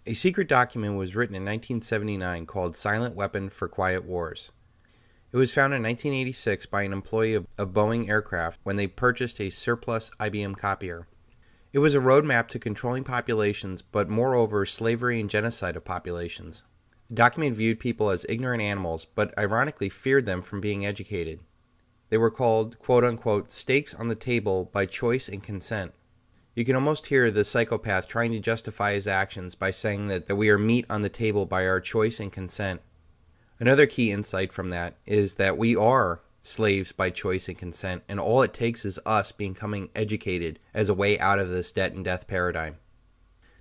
A secret document was written in 1979 called Silent Weapon for Quiet Wars. It was found in 1986 by an employee of Boeing Aircraft when they purchased a surplus IBM copier. It was a roadmap to controlling populations, but moreover slavery and genocide of populations. The document viewed people as ignorant animals, but ironically feared them from being educated. They were called, quote-unquote, stakes on the table by choice and consent. You can almost hear the psychopath trying to justify his actions by saying that we are meat on the table by our choice and consent. Another key insight from that is that we are slaves by choice and consent, and all it takes is us becoming educated as a way out of this debt and death paradigm.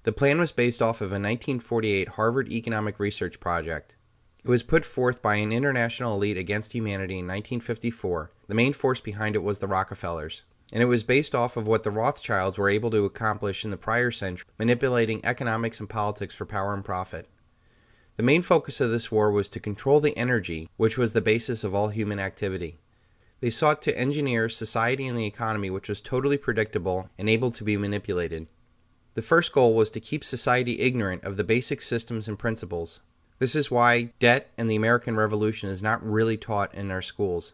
The plan was based off of a 1948 Harvard economic research project. It was put forth by an international elite against humanity in 1954. The main force behind it was the Rockefellers. And it was based off of what the Rothschilds were able to accomplish in the prior century, manipulating economics and politics for power and profit. The main focus of this war was to control the energy, which was the basis of all human activity. They sought to engineer society and the economy, which was totally predictable and able to be manipulated. The first goal was to keep society ignorant of the basic systems and principles. This is why debt and the American Revolution is not really taught in our schools.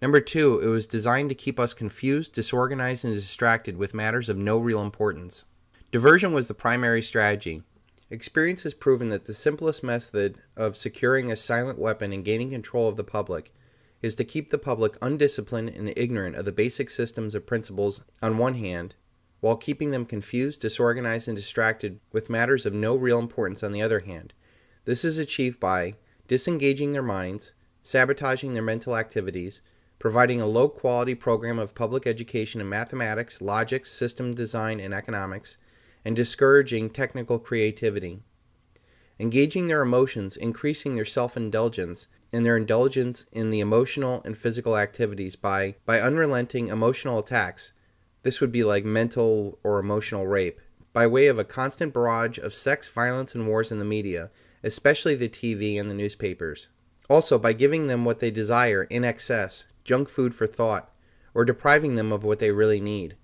Number 2, it was designed to keep us confused, disorganized, and distracted with matters of no real importance. Diversion was the primary strategy. Experience has proven that the simplest method of securing a silent weapon and gaining control of the public is to keep the public undisciplined and ignorant of the basic systems and principles on one hand, while keeping them confused, disorganized, and distracted with matters of no real importance on the other hand. This is achieved by disengaging their minds, sabotaging their mental activities, providing a low-quality program of public education in mathematics, logic, system design, and economics, and discouraging technical creativity. Engaging their emotions, increasing their self-indulgence, and their indulgence in the emotional and physical activities by unrelenting emotional attacks. This would be like mental or emotional rape, by way of a constant barrage of sex, violence, and wars in the media, especially the TV and the newspapers. Also, by giving them what they desire in excess, junk food for thought, or depriving them of what they really need.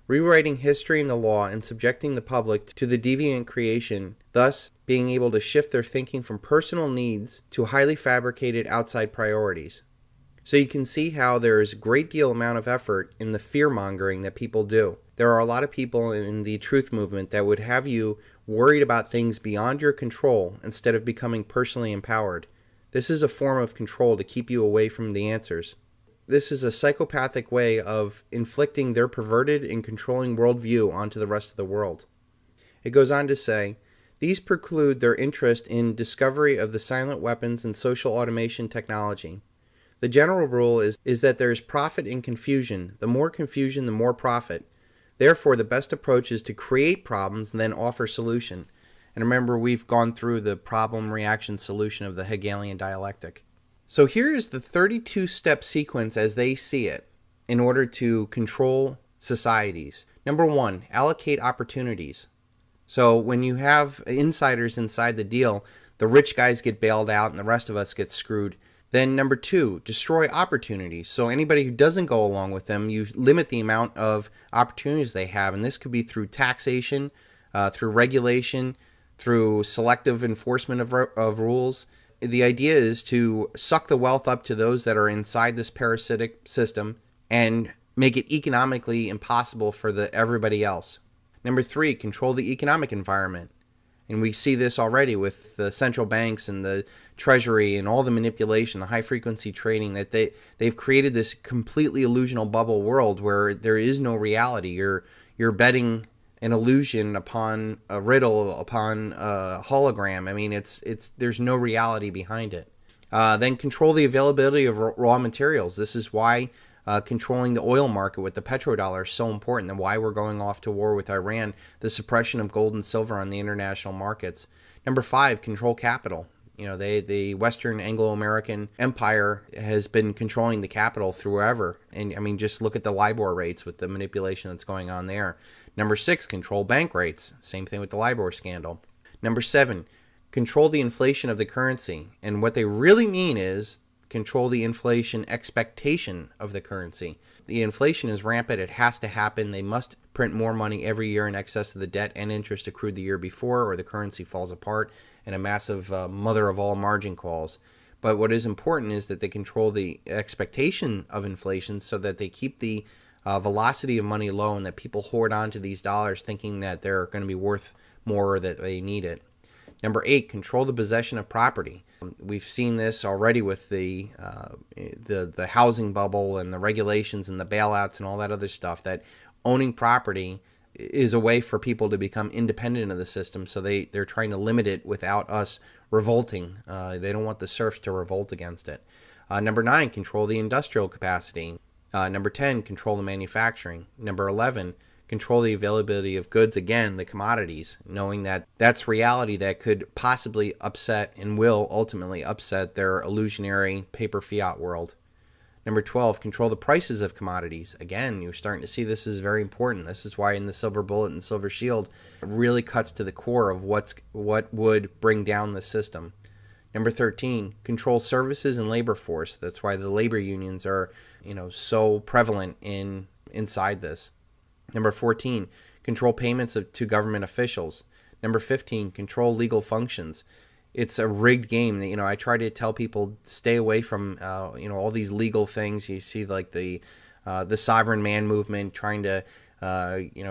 Rewriting history and the law and subjecting the public to the deviant creation, thus being able to shift their thinking from personal needs to highly fabricated outside priorities. So you can see how there is a great deal amount of effort in the fear-mongering that people do. There are a lot of people in the truth movement that would have you worried about things beyond your control instead of becoming personally empowered. This is a form of control to keep you away from the answers. This is a psychopathic way of inflicting their perverted and controlling worldview onto the rest of the world. It goes on to say, these preclude their interest in discovery of the silent weapons and social automation technology. The general rule is that there is profit in confusion. The more confusion, the more profit. Therefore, the best approach is to create problems and then offer solution. And remember, we've gone through the problem-reaction solution of the Hegelian dialectic. So here is the 32-step sequence as they see it in order to control societies. Number 1, allocate opportunities. So when you have insiders inside the deal, the rich guys get bailed out and the rest of us get screwed. Then number 2, destroy opportunities. So anybody who doesn't go along with them, you limit the amount of opportunities they have. And this could be through taxation, through regulation, through selective enforcement of rules. The idea is to suck the wealth up to those that are inside this parasitic system and make it economically impossible for everybody else. Number 3, control the economic environment. And we see this already with the central banks and the treasury and all the manipulation, the high-frequency trading, that they've created this completely illusional bubble world where there is no reality. You're betting an illusion upon a riddle, upon a hologram. I mean, there's no reality behind it. Then control the availability of raw materials. This is why controlling the oil market with the petrodollar is so important, and why we're going off to war with Iran, the suppression of gold and silver on the international markets. Number 5, control capital. The Western Anglo-American Empire has been controlling the capital forever. And I mean, just look at the LIBOR rates with the manipulation that's going on there. Number 6, control bank rates. Same thing with the LIBOR scandal. Number 7, control the inflation of the currency. And what they really mean is control the inflation expectation of the currency. The inflation is rampant. It has to happen. They must print more money every year in excess of the debt and interest accrued the year before, or the currency falls apart and a massive mother of all margin calls. But what is important is that they control the expectation of inflation so that they keep the velocity of money low, and that people hoard onto these dollars thinking that they're going to be worth more or that they need it. Number 8, control the possession of property. We've seen this already with the housing bubble and the regulations and the bailouts and all that other stuff, that owning property is a way for people to become independent of the system, so they're trying to limit it without us revolting. They don't want the serfs to revolt against it. Number 9, control the industrial capacity. Number 10, control the manufacturing. Number 11, control the availability of goods, again, the commodities, knowing that that's reality that could possibly upset and will ultimately upset their illusionary paper fiat world. Number 12, control the prices of commodities. Again, you're starting to see this is very important. This is why in the Silver Bullet and Silver Shield, it really cuts to the core of what would bring down the system. Number 13, control services and labor force. That's why the labor unions are, so prevalent inside this. Number 14, control payments to government officials. Number 15, control legal functions. It's a rigged game. I try to tell people stay away from all these legal things. You see like the sovereign man movement trying to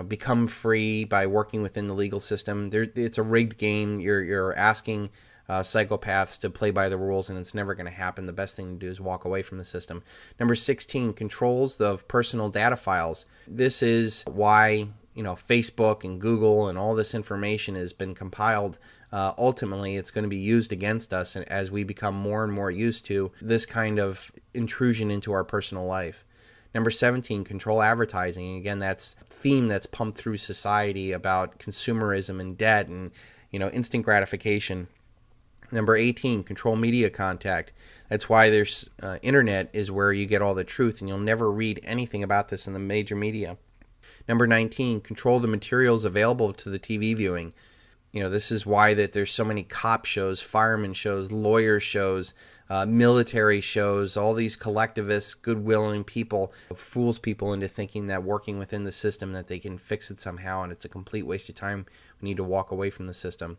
become free by working within the legal system. It's a rigged game. You're asking psychopaths to play by the rules, and it's never going to happen. The best thing to do is walk away from the system. Number 16, controls of personal data files. This is why Facebook and Google and all this information has been compiled. Ultimately, it's going to be used against us as we become more and more used to this kind of intrusion into our personal life. Number 17, control advertising. Again, that's a theme that's pumped through society about consumerism and debt and instant gratification. Number 18, control media contact. That's why there's internet is where you get all the truth, and you'll never read anything about this in the major media. Number 19, control the materials available to the TV viewing. This is why that there's so many cop shows, fireman shows, lawyer shows, military shows. All these collectivists, good-willing people fools people into thinking that working within the system that they can fix it somehow, and it's a complete waste of time. We need to walk away from the system.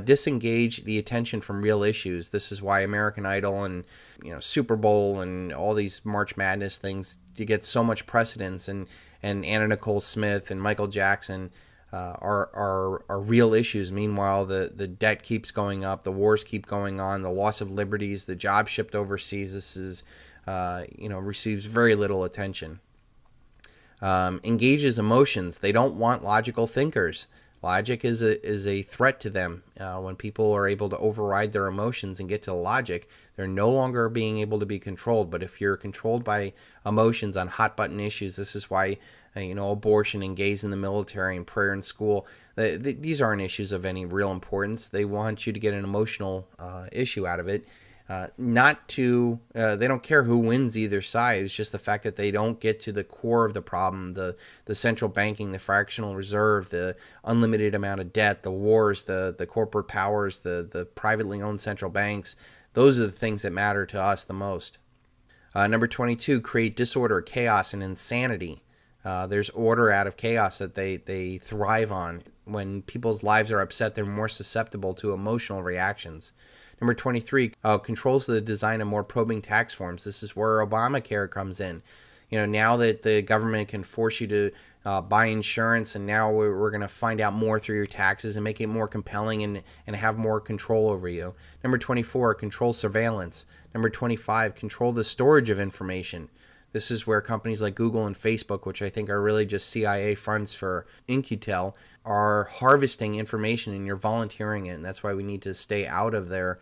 Disengage the attention from real issues. This is why American Idol and Super Bowl and all these March Madness things to get so much precedence, and Anna Nicole Smith and Michael Jackson are real issues. Meanwhile, the debt keeps going up, the wars keep going on, the loss of liberties, the job shipped overseas. This is receives very little attention. Engages emotions. They don't want logical thinkers. Logic is a threat to them. When people are able to override their emotions and get to logic, they're no longer being able to be controlled. But if you're controlled by emotions on hot button issues, this is why abortion and gays in the military and prayer in school, these aren't issues of any real importance. They want you to get an emotional issue out of it. They don't care who wins either side. It's just the fact that they don't get to the core of the problem, the central banking, the fractional reserve, the unlimited amount of debt, the wars, the corporate powers, the privately owned central banks. Those are the things that matter to us the most. Number 22, create disorder, chaos, and insanity. There's order out of chaos that they thrive on. When people's lives are upset, they're more susceptible to emotional reactions. Number 23, controls the design of more probing tax forms. This is where Obamacare comes in. Now that the government can force you to buy insurance, and now we're going to find out more through your taxes and make it more compelling and have more control over you. Number 24, control surveillance. Number 25, control the storage of information. This is where companies like Google and Facebook, which I think are really just CIA fronts for In-Q-Tel, are harvesting information, and you're volunteering it, and that's why we need to stay out of their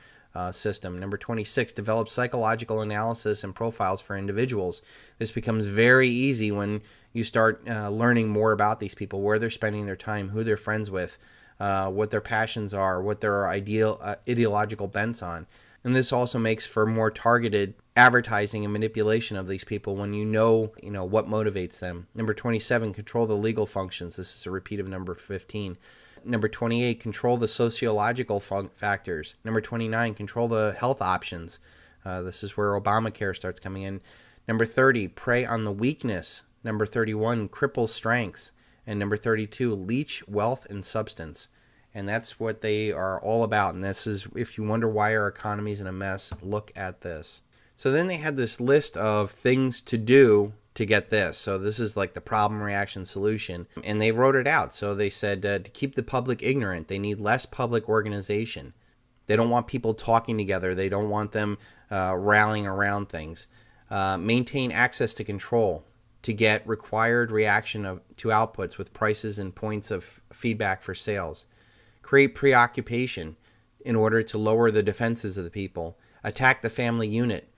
system. Number 26, develop psychological analysis and profiles for individuals. This becomes very easy when you start learning more about these people, where they're spending their time, who they're friends with, what their passions are, what their ideological bents on. And this also makes for more targeted advertising and manipulation of these people when you know what motivates them. Number 27, control the legal functions. This is a repeat of number 15. Number 28, control the sociological factors. Number 29, control the health options. This is where Obamacare starts coming in. Number 30, prey on the weakness. Number 31, cripple strengths. And number 32, leech wealth and substance. And that's what they are all about. And this is, if you wonder why our economy is in a mess, look at this. So then they had this list of things to do to get this. So this is like the problem, reaction, solution. And they wrote it out. So they said to keep the public ignorant, they need less public organization. They don't want people talking together. They don't want them rallying around things. Maintain access to control to get required reaction to outputs with prices and points of feedback for sales. Create preoccupation in order to lower the defenses of the people. Attack the family unit.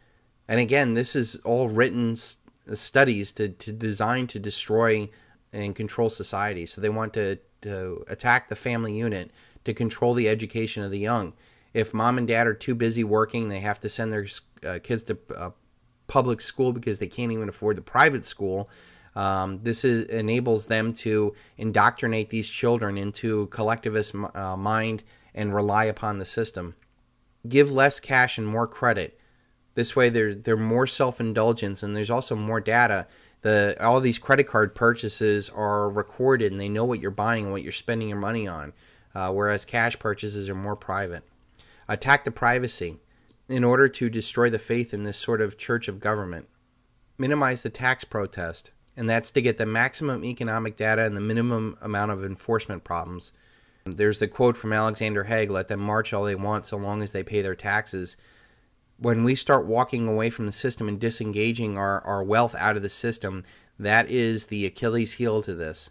And again, this is all written studies to design to destroy and control society. So they want to attack the family unit to control the education of the young. If mom and dad are too busy working, they have to send their kids to public school because they can't even afford the private school. This enables them to indoctrinate these children into collectivist mind and rely upon the system. Give less cash and more credit. This way they're more self-indulgence, and there's also more data. All these credit card purchases are recorded, and they know what you're buying and what you're spending your money on, whereas cash purchases are more private. Attack the privacy in order to destroy the faith in this sort of church of government. Minimize the tax protest, and that's to get the maximum economic data and the minimum amount of enforcement problems. There's the quote from Alexander Haig, let them march all they want so long as they pay their taxes. When we start walking away from the system and disengaging our wealth out of the system, that is the Achilles heel to this.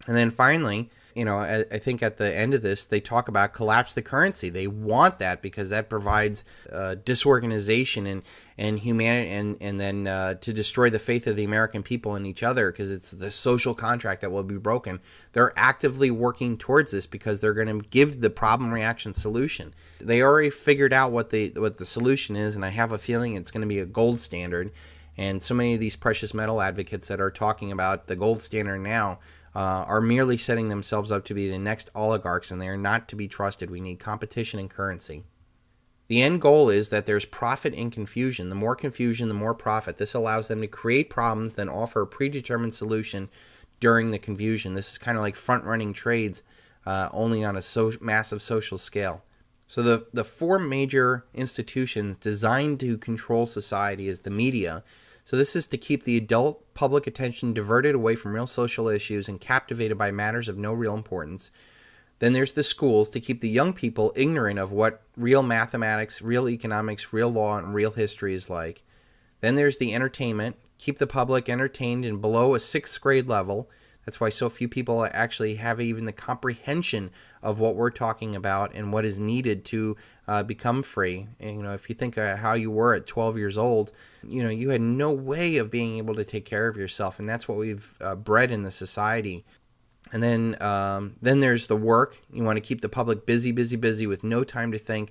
And then finally, I think at the end of this, they talk about collapse the currency. They want that because that provides disorganization and humanity, and then to destroy the faith of the American people in each other, because it's the social contract that will be broken. They're actively working towards this because they're going to give the problem reaction solution. They already figured out what the solution is, and I have a feeling it's going to be a gold standard. And so many of these precious metal advocates that are talking about the gold standard now are merely setting themselves up to be the next oligarchs, and they are not to be trusted. We need competition and currency. The end goal is that there's profit in confusion. The more confusion, the more profit. This allows them to create problems, then offer a predetermined solution during the confusion. This is kind of like front-running trades, only on a massive social scale. So the four major institutions designed to control society is the media. So this is to keep the adult public attention diverted away from real social issues and captivated by matters of no real importance. Then there's the schools to keep the young people ignorant of what real mathematics, real economics, real law, and real history is like. Then there's the entertainment, keep the public entertained and below a 6th grade level. That's why so few people actually have even the comprehension of what we're talking about and what is needed to become free. And, if you think of how you were at 12 years old, you had no way of being able to take care of yourself. And that's what we've bred in the society. And then there's the work. You want to keep the public busy, busy, busy with no time to think.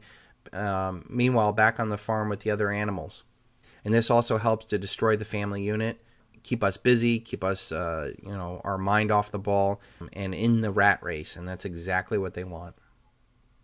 Meanwhile, back on the farm with the other animals. And this also helps to destroy the family unit. Keep us busy, keep us, our mind off the ball and in the rat race. And that's exactly what they want.